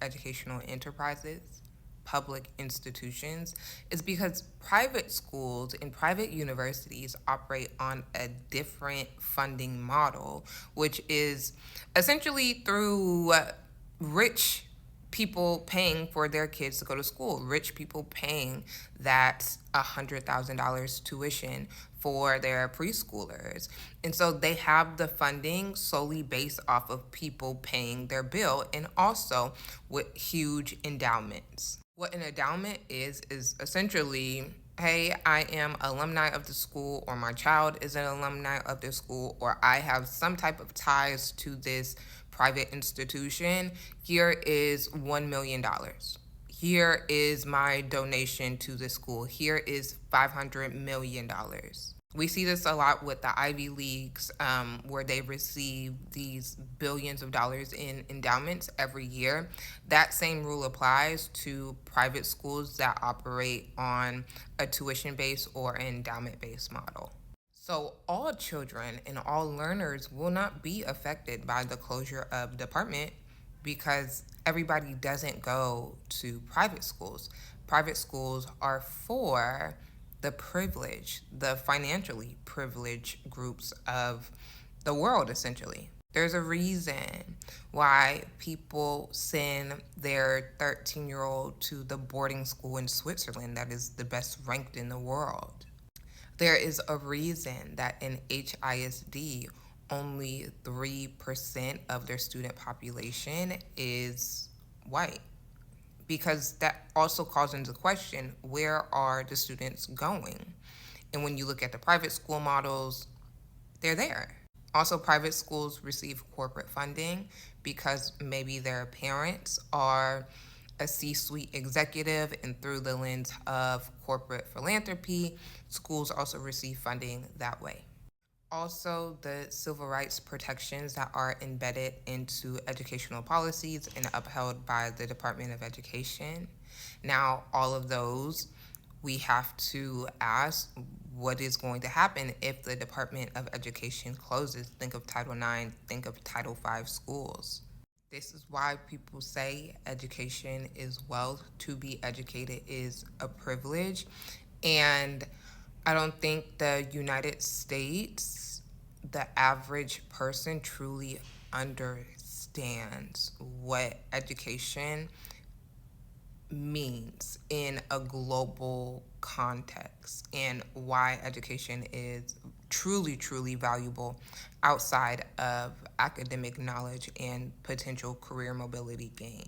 educational enterprises, public institutions, is because private schools and private universities operate on a different funding model, which is essentially through rich people paying for their kids to go to school, rich people paying that $100,000 tuition for their preschoolers. And so they have the funding solely based off of people paying their bill and also with huge endowments. What an endowment is essentially, hey, I am alumni of the school, or my child is an alumni of the school, or I have some type of ties to this private institution. Here is $1 million. Here is my donation to the school. Here is $500 million. We see this a lot with the Ivy Leagues, where they receive these billions of dollars in endowments every year. That same rule applies to private schools that operate on a tuition-based or an endowment-based model. So all children and all learners will not be affected by the closure of department because everybody doesn't go to private schools. Private schools are for the privileged, the financially privileged groups of the world, essentially. There's a reason why people send their 13-year-old to the boarding school in Switzerland that is the best ranked in the world. There is a reason that in HISD, only 3% of their student population is white, because that also calls into question, where are the students going? And when you look at the private school models, they're there. Also, private schools receive corporate funding because maybe their parents are a C-suite executive, and through the lens of corporate philanthropy, schools also receive funding that way. Also, the civil rights protections that are embedded into educational policies and upheld by the Department of Education. Now, all of those, we have to ask what is going to happen if the Department of Education closes. Think of Title IX, think of Title V schools. This is why people say education is wealth. To be educated is a privilege. And I don't think the United States, the average person, truly understands what education means in a global context and why education is truly, truly valuable outside of academic knowledge and potential career mobility gain.